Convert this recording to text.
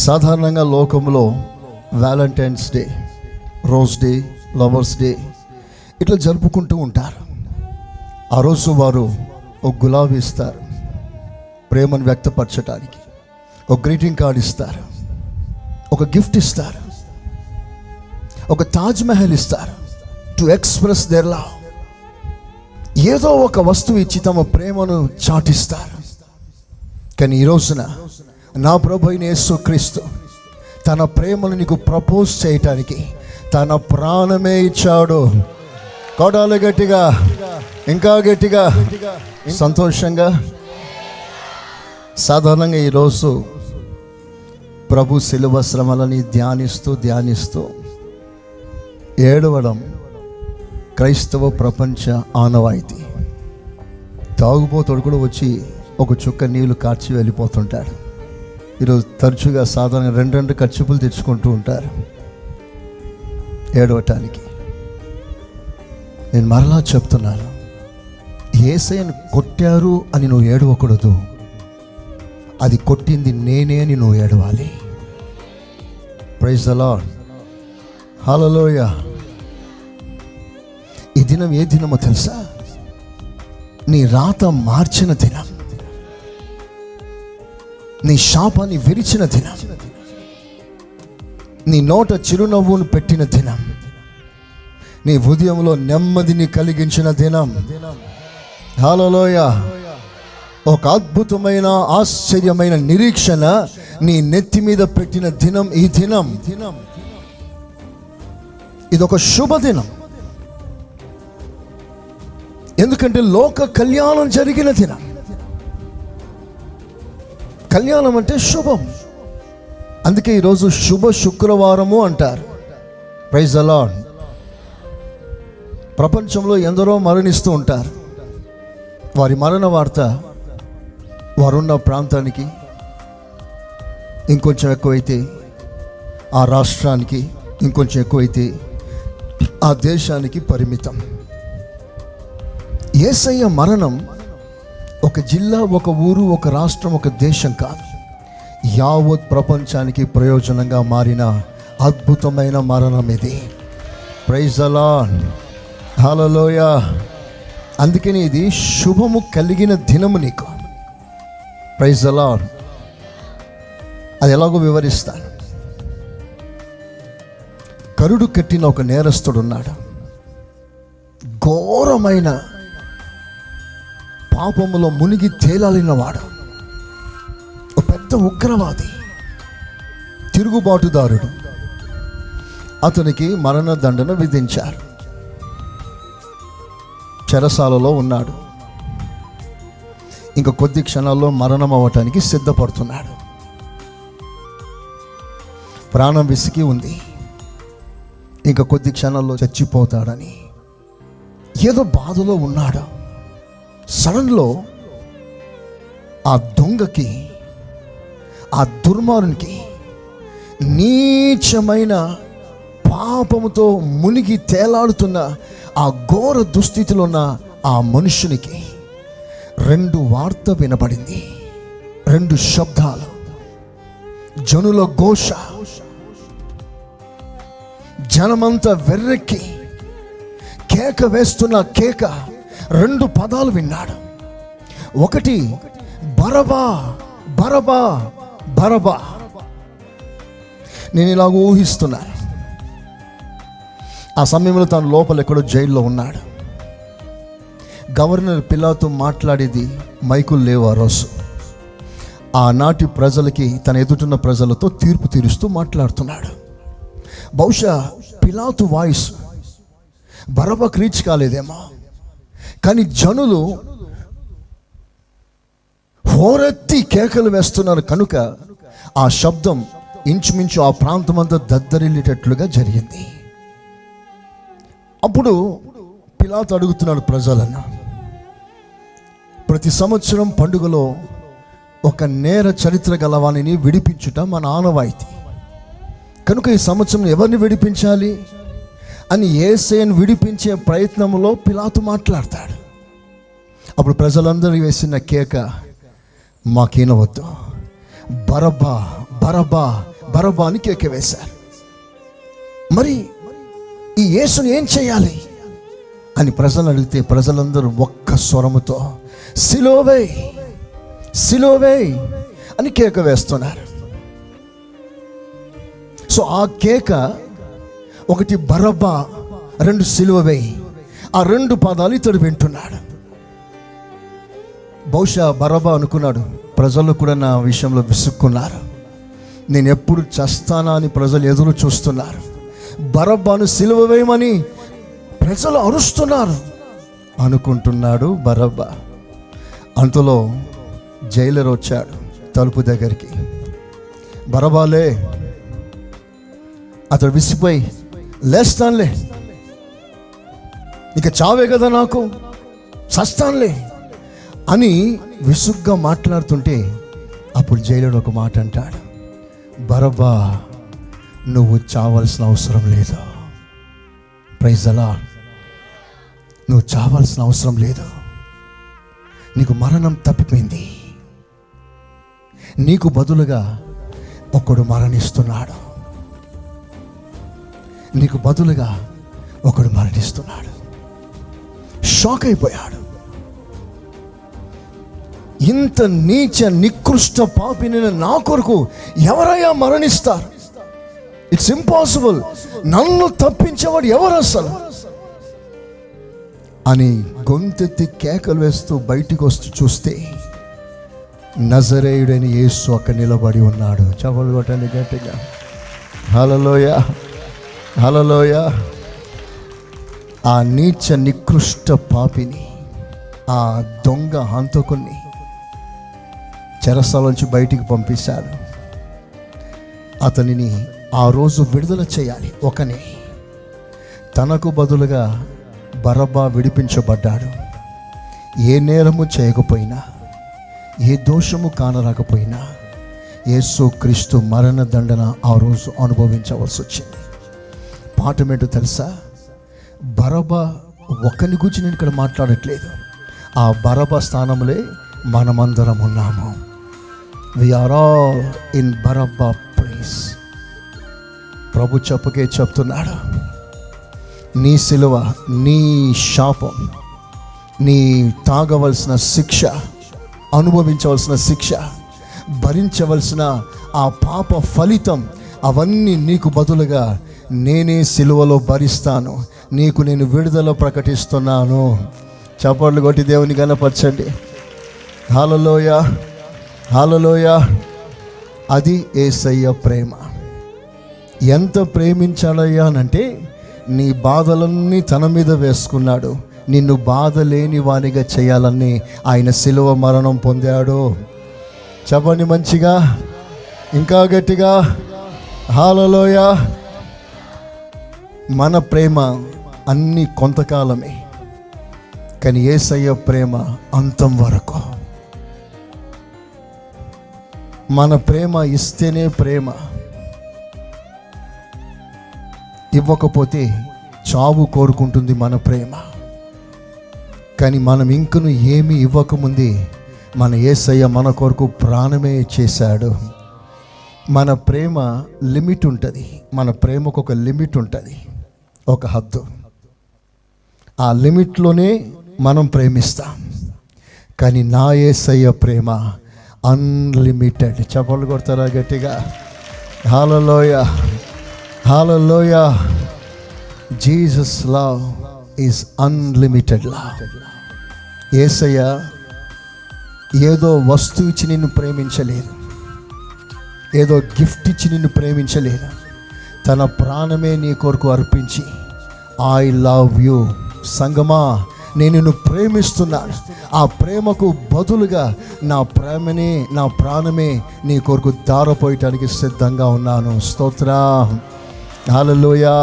సాధారణంగా లోకంలో Valentine's day, rose day, lovers day ఇట్లా జరుపుకుంటూ ఉంటారు. ఆ రోజు వారు ఒక గులాబీ ఇస్తారు ప్రేమను వ్యక్తపరచడానికి, ఒక గ్రీటింగ్ కార్డ్ ఇస్తారు, ఒక గిఫ్ట్ ఇస్తారు, ఒక తాజ్ మహల్ ఇస్తారు టు ఎక్స్ప్రెస్ దేర్ లవ్. ఏదో ఒక వస్తువు ఇచ్చి తమ ప్రేమను చాటిస్తారు. కానీ ఈ రోజున నా ప్రభు అయిన యేసుక్రీస్తు తన ప్రేమను నీకు ప్రపోజ్ చేయటానికి తన ప్రాణమే ఇచ్చాడు. కొడాలి గట్టిగా, ఇంకా గట్టిగా, సంతోషంగా. సాధారణంగా ఈరోజు ప్రభు శిలువ శ్రమలని ధ్యానిస్తూ ఏడవడం క్రైస్తవ ప్రపంచ ఆనవాయితీ. తాగుబోతుడు కూడా వచ్చి ఒక చుక్క నీళ్లు కార్చి వెళ్ళిపోతుంటాడు. ఈరోజు తరచుగా సాధారణ రెండు కర్చీపులు తెచ్చుకుంటూ ఉంటారు ఏడవటానికి. నేను మరలా చెప్తున్నాను, యేసయ్యను కొట్టారు అని నువ్వు ఏడవకూడదు, అది కొట్టింది నేనే అని నువ్వు ఏడవాలి. ప్రైజ్ ద లార్డ్, హల్లెలూయా. ఈ దినం ఏ దినమో తెలుసా? నీ రాత మార్చిన దినం, నీ శాపాన్ని విరిచిన దినం, నీ నోట చిరునవ్వును పెట్టిన దినం, నీ హృదయంలో నెమ్మదిని కలిగించిన దినం. హల్లెలూయా. ఒక అద్భుతమైన ఆశ్చర్యమైన నిరీక్షణ నీ నెత్తి మీద పెట్టిన దినం ఈ దినం. ఇదొక శుభదినం. ఎందుకంటే లోక కళ్యాణం జరిగిన దినం. కళ్యాణం అంటే శుభం. అందుకే ఈరోజు శుభ శుక్రవారము అంటారు. Praise the Lord. ప్రపంచంలో ఎందరో మరణిస్తూ ఉంటారు. వారి మరణ వార్త వారున్న ప్రాంతానికి ఇంకొంచెం ఎక్కువైతే, ఆ రాష్ట్రానికి ఇంకొంచెం ఎక్కువైతే, ఆ దేశానికి పరిమితం. యేసయ్య మరణం ఒక జిల్లా, ఒక ఊరు, ఒక రాష్ట్రం, ఒక దేశం కాదు, యావత్ ప్రపంచానికి ప్రయోజనంగా మారిన అద్భుతమైన మరణం ఇది. Praise the Lord, hallelujah. అందుకని ఇది శుభము కలిగిన దినము నీకు. Praise the Lord. అది ఎలాగో వివరిస్తాను. కరుడు కట్టిన ఒక నేరస్తుడు ఉన్నాడు. ఘోరమైన పాపములో మునిగి తేలాలిన వాడు, ఒక పెద్ద ఉగ్రవాది, తిరుగుబాటుదారుడు. అతనికి మరణదండన విధించారు. చెరసాలలో ఉన్నాడు. ఇంకా కొద్ది క్షణాల్లో మరణం అవ్వటానికి సిద్ధపడుతున్నాడు. ప్రాణం విసికి ఉంది. ఇంకా కొద్ది క్షణాల్లో చచ్చిపోతాడని ఏదో బాధలో ఉన్నాడు. సడన్లో ఆ దొంగకి, ఆ దుర్మారునికి, నీచమైన పాపముతో మునిగి తేలాడుతున్న ఆ ఘోర దుస్థితిలో ఉన్న ఆ మనుషునికి రెండు వార్త వినపడింది. రెండు శబ్దాలు, జనుల ఘోష, జనమంతా వెర్రెక్కి కేక వేస్తున్న కేక. రెండు పదాలు విన్నాడు. ఒకటి బరబా, బరబా, బరబా. నేను ఇలాగ ఊహిస్తున్నాను. ఆ సమయంలో తాను లోపల ఎక్కడో జైల్లో ఉన్నాడు. గవర్నర్ పిలాతో మాట్లాడేది మైకులు లేవు ఆ రోజు. ఆనాటి ప్రజలకి, తన ఎదుటిన్న ప్రజలతో తీర్పు తీరుస్తూ మాట్లాడుతున్నాడు. బహుశా పిలాతు వాయిస్ బరబాకు రీచ్ కాలేదేమో, కానీ జనులు హోరెత్తి కేకలు వేస్తున్నారు కనుక ఆ శబ్దం ఇంచుమించు ఆ ప్రాంతం అంతా దద్దరిల్లేటట్లుగా జరిగింది. అప్పుడు పిలాతు అడుగుతున్నాడు ప్రజలను, ప్రతి సంవత్సరం పండుగలో ఒక నేర చరిత్ర గలవాణిని విడిపించుట మన ఆనవాయితీ కనుక ఈ సంవత్సరం ఎవరిని విడిపించాలి అని యేసయ్యను విడిపించే ప్రయత్నంలో పిలాతు మాట్లాడతాడు. అప్పుడు ప్రజలందరూ వేసిన కేక, మాకేనవద్దు, బరబ్బా బరబాని కేక వేశారు. మరి ఈ యేసుని ఏం చేయాలి అని ప్రజలు అడిగితే ప్రజలందరూ ఒక్క స్వరముతో సిలువవేయ్, సిలువవేయ్ అని కేక వేస్తున్నారు. సో ఆ కేక ఒకటి బరబ్బా, రెండు సిలువవేయ్, ఆ రెండు పదాలు ఇతడు వింటున్నాడు. బహుశా బరబ్బా అనుకున్నాడు, ప్రజలు కూడా నా విషయంలో విసుక్కున్నారు, నేను ఎప్పుడు చస్తానా అని ప్రజలు ఎదురు చూస్తున్నారు, బరబ్బాను సిలువ వేయమని ప్రజలు అరుస్తున్నారు అనుకుంటున్నాడు బరబ్బా. అంతలో జైలర్ వచ్చాడు తలుపు దగ్గరికి. బరబాలే, అతడు విసిపోయి, లేస్తానులే, ఇక చావే కదా, నాకు చస్తానులే అని విసుగ్గా మాట్లాడుతుంటే అప్పుడు జైలుడు ఒక మాట అంటాడు, బరబ్బా నువ్వు చావాల్సిన అవసరం లేదు. Praise the Lord. నువ్వు చావాల్సిన అవసరం లేదు, నీకు మరణం తప్పిపోయింది. నీకు బదులుగా ఒకడు మరణిస్తున్నాడు, నీకు బదులుగా ఒకడు మరణిస్తున్నాడు. షాక్ అయిపోయాడు. ఇంత నీచ నికృష్ట పాపిని నా కొరకు ఎవరయ్యా మరణిస్తారు? ఇట్స్ ఇంపాసిబుల్, నన్ను తప్పించేవాడు ఎవరు అసలు అని గొంతెత్తి కేకలు వేస్తూ బయటికి వస్తూ చూస్తే నజరేయుడైన యేసు అక్కడ నిలబడి ఉన్నాడు. చప్పట్లు కొట్టండి గట్టిగా. హల్లెలూయా, హల్లెలూయా. ఆ నీచ నికృష్ట పాపిని, ఆ దొంగ హంతకుని చెరసాలోంచి బయటికి పంపించాడు. అతనిని ఆ రోజు విడుదల చేయాలి. ఒకని తనకు బదులుగా బరబ్బా విడిపించబడ్డాడు. ఏ నేరము చేయకపోయినా, ఏ దోషము కానరాకపోయినా యేసు క్రీస్తు మరణ దండన ఆ రోజు అనుభవించవలసి వచ్చింది. పాఠమేంటో తెలుసా? బరబ్బా ఒకని గురించి నేను ఇక్కడ మాట్లాడట్లేదు, ఆ బరబ్బా స్థానంలో మనమందరం ఉన్నాము. We are all in Barabbas place. ప్రభు చెప్తున్నాడు, నీ సిలువ, నీ శాపం, నీ తాగవలసిన శిక్ష, అనుభవించవలసిన శిక్ష, భరించవలసిన ఆ పాప ఫలితం, అవన్నీ నీకు బదులుగా నేనే సిలువలో భరిస్తాను, నీకు నేను విడుదల ప్రకటిస్తున్నాను. చప్పట్లు కొట్టి దేవుని గణపరచండి. హల్లెలూయా, హల్లెలూయా. అది యేసయ్య ప్రేమ. ఎంత ప్రేమించాడయ్యా అనంటే నీ బాధలన్నీ తన మీద వేసుకున్నాడు. నిన్ను బాధ లేని వానిగా చేయాలని ఆయన సిలువ మరణం పొందాడు. చెప్పండి మంచిగా, ఇంకా గట్టిగా. హల్లెలూయా. మన ప్రేమ అన్ని కొంతకాలమే, కానీ యేసయ్య ప్రేమ అంతం వరకు. మన ప్రేమ ఇస్తేనే ప్రేమ, ఇవ్వకపోతే చావు కోరుకుంటుంది మన ప్రేమ. కానీ మనం ఇంకను ఏమీ ఇవ్వకముందే మన యేసయ్య మన కొరకు ప్రాణమే చేశాడు. మన ప్రేమ లిమిట్ ఉంటుంది, మన ప్రేమకు ఒక లిమిట్ ఉంటుంది, ఒక హద్దు. ఆ లిమిట్లోనే మనం ప్రేమిస్తాం. కానీ నా యేసయ్య ప్రేమ అన్లిమిటెడ్. చప్పట్లు కొడతారా గట్టిగా? Hallelujah, hallelujah. Jesus love is unlimited love. యేసయ్య ఏదో వస్తువు ఇచ్చి నిన్ను ప్రేమించలేదు, ఏదో గిఫ్ట్ ఇచ్చి నిన్ను ప్రేమించలేదు. తన ప్రాణమే నీ కొరకు అర్పించి, ఐ లవ్ యూ సంగమా, నేను నిన్ను ప్రేమిస్తున్నాను, ఆ ప్రేమకు బదులుగా నా ప్రాణమే నీ కొరకు దారపోయటానికి సిద్ధంగా ఉన్నాను. స్తోత్రం, హల్లెలూయా.